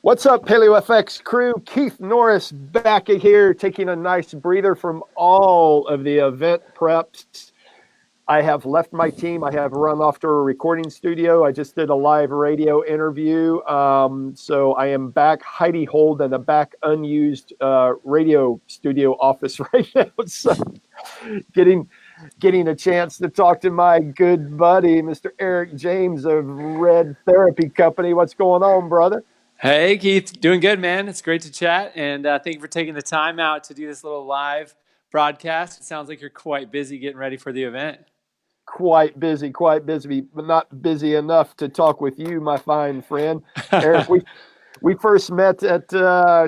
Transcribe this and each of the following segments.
What's up, Paleo FX crew? Keith Norris back here, taking a nice breather from all of the event preps. I have left my team. I have run off to a recording studio. I just did a live radio interview. So I am back Heidi hold in a back unused radio studio office right now. So getting getting a chance to talk to my good buddy, Mr. Eric James of Red Therapy Company. What's going on, brother? Hey, Keith. Doing good, man. It's great to chat. And thank you for taking the time out to do this little live broadcast. It sounds like you're quite busy getting ready for the event. Quite busy, but not busy enough to talk with you, my fine friend. Eric, we first met at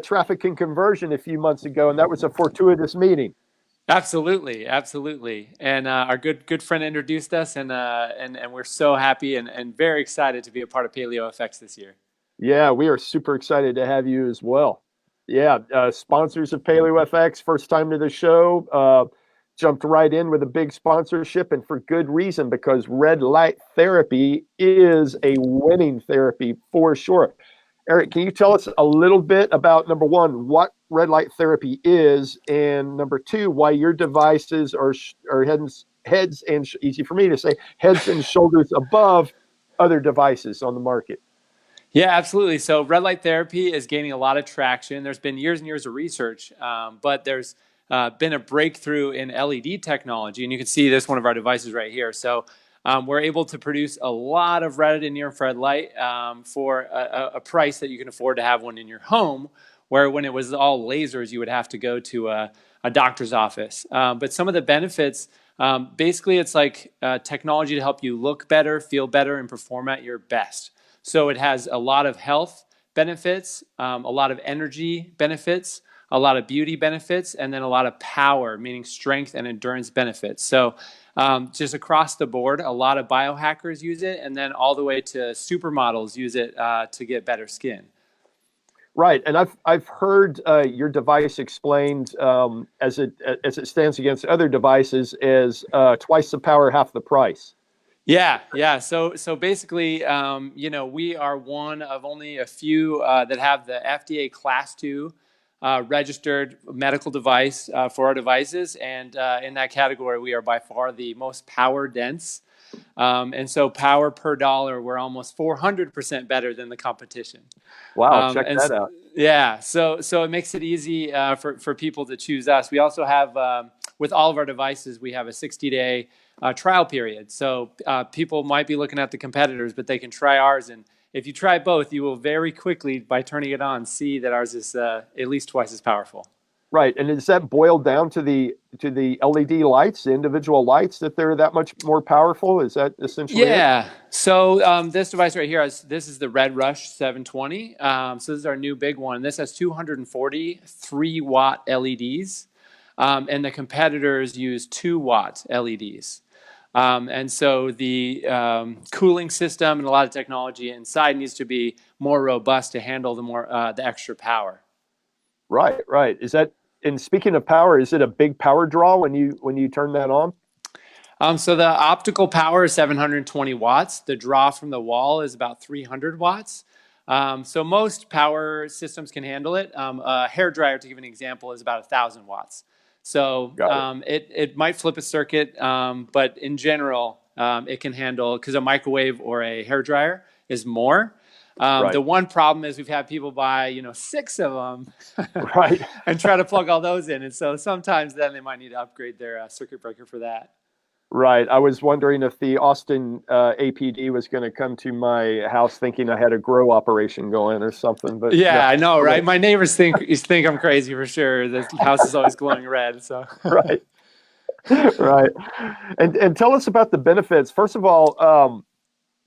Traffic and Conversion a few months ago, and that was a fortuitous meeting. Absolutely, absolutely. And our good friend introduced us, and we're so happy and very excited to be a part of Paleo FX this year. Yeah, we are super excited to have you as well. Yeah, sponsors of Paleo FX, first time to the show, jumped right in with a big sponsorship, and for good reason, because red light therapy is a winning therapy for sure. Eric, can you tell us a little bit about, number one, what red light therapy is, and number two, why your devices are heads and easy for me to say, heads and shoulders above other devices on the market? Yeah, absolutely. So red light therapy is gaining a lot of traction. There's been years and years of research, but there's been a breakthrough in LED technology, and you can see this one of our devices right here. So we're able to produce a lot of red and near infrared light for a price that you can afford to have one in your home. Where when it was all lasers, you would have to go to a doctor's office. But some of the benefits, basically, it's like technology to help you look better, feel better, and perform at your best. So it has a lot of health benefits, a lot of energy benefits, a lot of beauty benefits, and then a lot of power, meaning strength and endurance benefits. So just across the board, a lot of biohackers use it, and then all the way to supermodels use it to get better skin. Right, and I've heard your device explained as it stands against other devices as twice the power, half the price. Yeah, yeah. So basically, we are one of only a few that have the FDA Class 2 registered medical device for our devices, and in that category, we are by far the most power dense. And so, power per dollar, we're almost 400% better than the competition. Wow, Um, check and that out. yeah, so it makes it easy for people to choose us. We also have with all of our devices, we have a 60-day trial period. So people might be looking at the competitors, but they can try ours. And if you try both, you will very quickly, by turning it on, see that ours is at least twice as powerful. Right, and is that boiled down to the LED lights, the individual lights, that they're that much more powerful? Is that essentially it? Yeah. So this device right here, this is the Red Rush 720. So this is our new big one. This has 243 watt LEDs, and the competitors use 2 watt LEDs. And so the cooling system and a lot of technology inside needs to be more robust to handle the extra power. Right, right. Is that, and speaking of power, is it a big power draw when you turn that on? So the optical power is 720 watts. The draw from the wall is about 300 watts. So most power systems can handle it. A hair dryer, to give an example, is about 1,000 watts. So Got it. it might flip a circuit, but in general, it can handle, because a microwave or a hair dryer is more. Right, The one problem is we've had people buy, 6 of them right. and try to plug all those in. And so sometimes then they might need to upgrade their circuit breaker for that. Right. I was wondering if the Austin APD was going to come to my house thinking I had a grow operation going or something, but no. Yeah, I know, Okay. right? My neighbors think I'm crazy for sure. The house is always glowing red. So Right, right. And tell us about the benefits. First of all,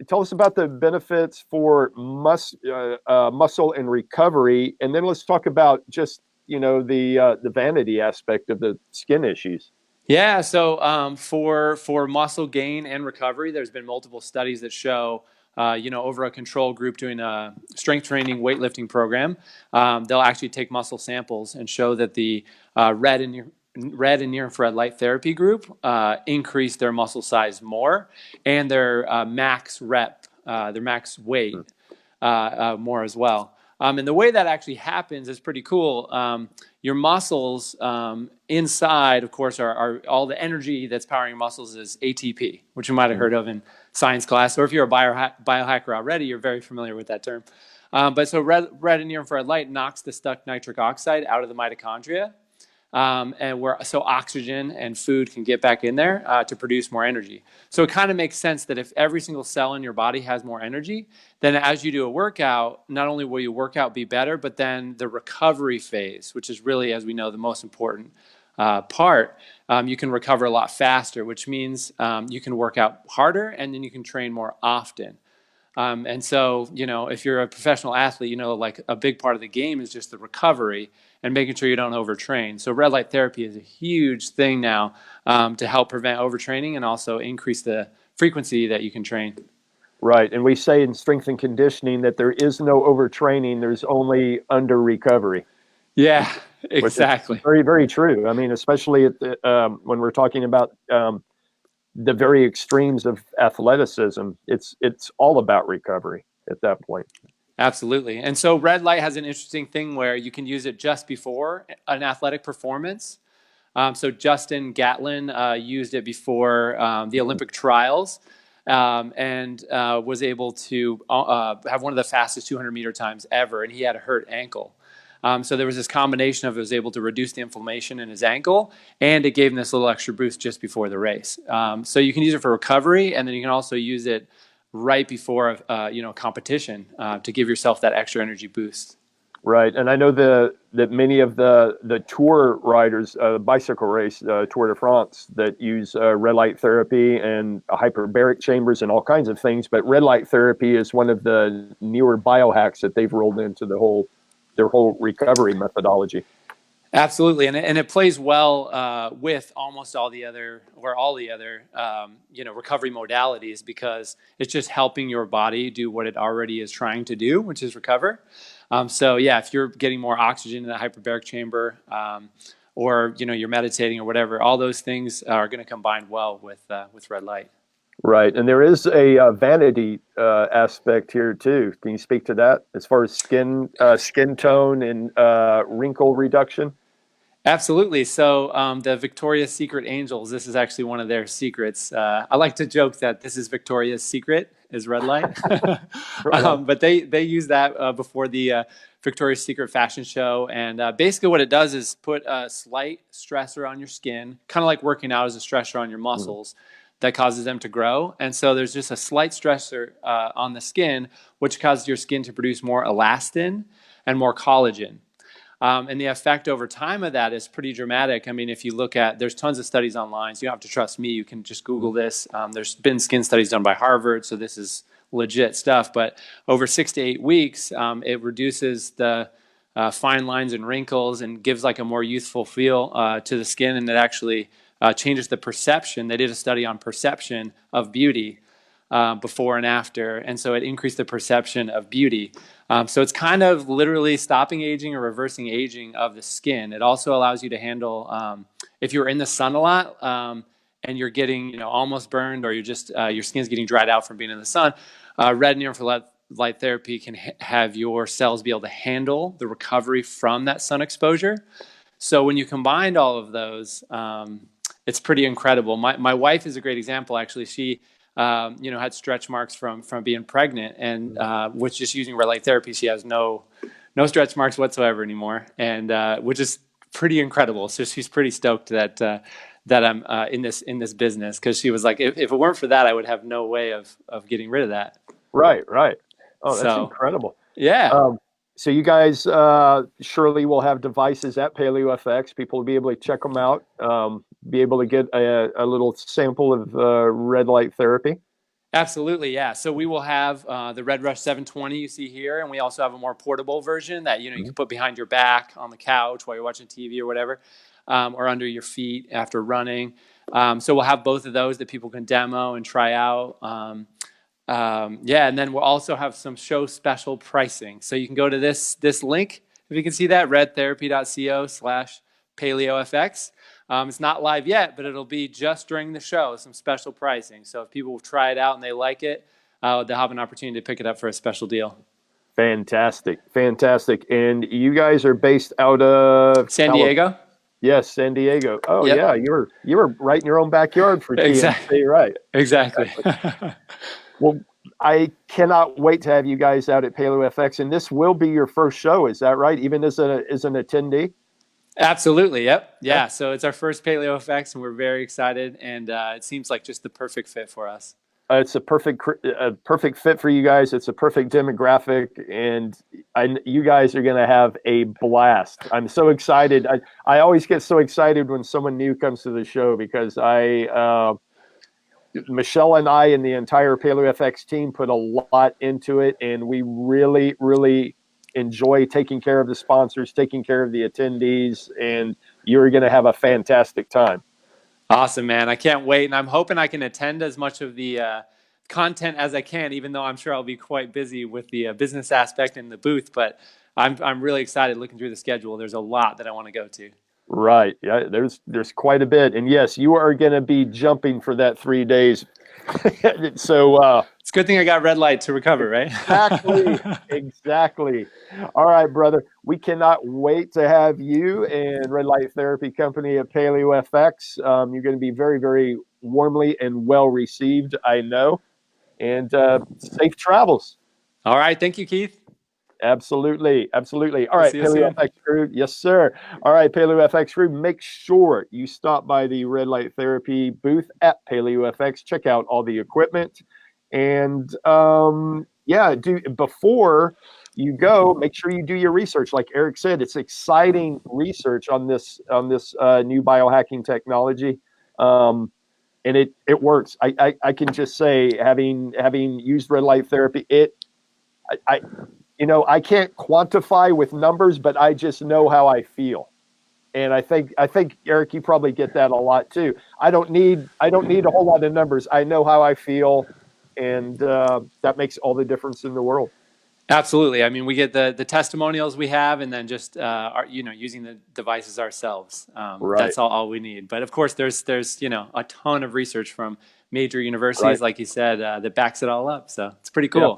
tell us about the benefits for muscle and recovery, and then let's talk about just the vanity aspect of the skin issues. yeah, so for muscle gain and recovery, there's been multiple studies that show, over a control group doing a strength training weightlifting program, they'll actually take muscle samples and show that the red and near infrared light therapy group increase their muscle size more and their max rep, their max weight more as well. And the way that actually happens is pretty cool. Your muscles inside, of course, are all the energy that's powering your muscles is ATP, which you might have heard of in science class. Or if you're a biohacker already, you're very familiar with that term. But so red and near infrared light knocks the stuck nitric oxide out of the mitochondria. So oxygen and food can get back in there to produce more energy. So it kind of makes sense that if every single cell in your body has more energy, then as you do a workout, not only will your workout be better, but then the recovery phase, which is really, as we know, the most important part, you can recover a lot faster, which means you can work out harder and then you can train more often. And so, if you're a professional athlete, like a big part of the game is just the recovery and making sure you don't overtrain. So red light therapy is a huge thing now to help prevent overtraining and also increase the frequency that you can train. Right. And we say in strength and conditioning that there is no overtraining, there's only under recovery. Yeah, exactly. Very, very true. I mean, especially when we're talking about the very extremes of athleticism, it's all about recovery at that point. Absolutely. And so red light has an interesting thing where you can use it just before an athletic performance. So Justin Gatlin used it before the Olympic trials and was able to have one of the fastest 200-meter times ever, and he had a hurt ankle. So there was this combination of it was able to reduce the inflammation in his ankle, and it gave him this little extra boost just before the race. So you can use it for recovery, and then you can also use it right before a competition to give yourself that extra energy boost. Right, and I know that many of the tour riders, bicycle race, Tour de France, that use red light therapy and hyperbaric chambers and all kinds of things. But red light therapy is one of the newer biohacks that they've rolled into their whole recovery methodology. Absolutely, and it plays well with almost all the other recovery modalities because it's just helping your body do what it already is trying to do, which is recover. So yeah, if you're getting more oxygen in the hyperbaric chamber, or you're meditating or whatever, all those things are going to combine well with red light. Right, and there is a vanity aspect here too. Can you speak to that as far as skin tone and wrinkle reduction? Absolutely. So the Victoria's Secret Angels, this is actually one of their secrets. I like to joke that this is Victoria's Secret is red light. But they use that before the Victoria's Secret fashion show. And basically what it does is put a slight stressor on your skin, kind of like working out as a stressor on your muscles that causes them to grow. And so there's just a slight stressor on the skin, which causes your skin to produce more elastin and more collagen. And the effect over time of that is pretty dramatic. I mean, if you look at, there's tons of studies online, so you don't have to trust me. You can just Google this. There's been skin studies done by Harvard, so this is legit stuff. But over 6 to 8 weeks, it reduces the fine lines and wrinkles and gives like a more youthful feel to the skin, and it actually changes the perception. They did a study on perception of beauty before and after, and so it increased the perception of beauty. So it's kind of literally stopping aging or reversing aging of the skin. It also allows you to handle if you're in the sun a lot and you're getting almost burned, or you're just your skin's getting dried out from being in the sun. Red near infrared light therapy can have your cells be able to handle the recovery from that sun exposure. So when you combine all of those, it's pretty incredible. My wife is a great example. Actually, she had stretch marks from being pregnant, and with just using red light therapy, she has no stretch marks whatsoever anymore, and which is pretty incredible. So she's pretty stoked that I'm in this business, because she was like, if it weren't for that, I would have no way of getting rid of that. Right. Oh, that's incredible. Yeah. So you guys surely will have devices at Paleo FX. People will be able to check them out, be able to get a little sample of red light therapy. Absolutely, yeah. So we will have the Red Rush 720 you see here, and we also have a more portable version that you can put behind your back on the couch while you're watching TV or whatever, or under your feet after running. So we'll have both of those that people can demo and try out. And then we'll also have some show special pricing. So you can go to this link, if you can see that, redtherapy.co/PaleoFX. It's not live yet, but it'll be just during the show, some special pricing. So if people try it out and they like it, they'll have an opportunity to pick it up for a special deal. Fantastic. Fantastic. And you guys are based out of San California. Diego. Yes, San Diego. Oh Yep. yeah, you were right in your own backyard for Exactly. TMC, right? Exactly. Well, I cannot wait to have you guys out at Paleo FX, and this will be your first show. Is that right? Even as an attendee? Absolutely. Yep. Yeah. Yeah. So it's our first Paleo effects, and we're very excited. And it seems like just the perfect fit for us. It's a perfect fit for you guys. It's a perfect demographic, and you guys are going to have a blast. I'm so excited. I always get so excited when someone new comes to the show because Michelle and I and the entire Paleo FX team put a lot into it, and we really, really enjoy taking care of the sponsors, taking care of the attendees, and you're going to have a fantastic time. Awesome, man. I can't wait. And I'm hoping I can attend as much of the content as I can, even though I'm sure I'll be quite busy with the business aspect in the booth. But I'm really excited looking through the schedule. There's a lot that I want to go to. Right. Yeah, there's quite a bit. And yes, you are going to be jumping for that 3 days. So it's a good thing I got red light to recover, right? Exactly. All right, brother. We cannot wait to have you and Red Light Therapy Company at Paleo FX. You're going to be very, very warmly and well received, I know. And safe travels. All right. Thank you, Keith. Absolutely. Absolutely. All right, Paleo soon. FX crew. Yes, sir. All right, Paleo FX crew, make sure you stop by the Red Light Therapy booth at Paleo FX. Check out all the equipment. And before you go, make sure you do your research. Like Eric said, it's exciting research on this new biohacking technology. And it works. I can just say, having used Red Light Therapy, I can't quantify with numbers, but I just know how I feel. And I think Eric, you probably get that a lot too. I don't need a whole lot of numbers. I know how I feel, and that makes all the difference in the world. Absolutely. I mean, we get the testimonials we have, and then just using the devices ourselves. Right. That's all we need. But of course, there's a ton of research from major universities, like you said, that backs it all up. So it's pretty cool. Yeah.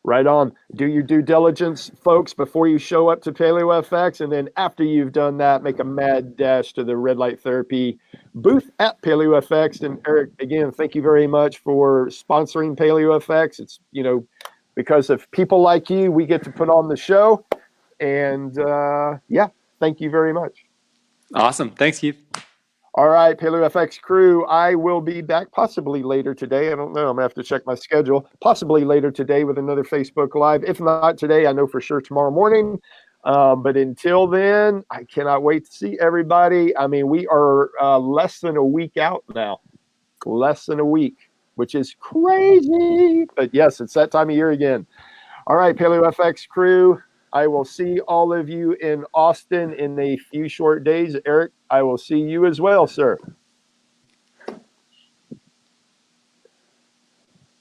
Right on. Do your due diligence, folks, before you show up to Paleo FX. And then after you've done that, make a mad dash to the Red Light Therapy booth at Paleo FX. And Eric, again, thank you very much for sponsoring Paleo FX. It's, because of people like you, we get to put on the show. And thank you very much. Awesome. Thanks, Keith. All right, Paleo FX crew, I will be back possibly later today. I don't know. I'm going to have to check my schedule. Possibly later today with another Facebook Live. If not today, I know for sure tomorrow morning. But until then, I cannot wait to see everybody. I mean, we are less than a week out now. Less than a week, which is crazy. But yes, it's that time of year again. All right, Paleo FX crew, I will see all of you in Austin in a few short days. Eric, I will see you as well, sir.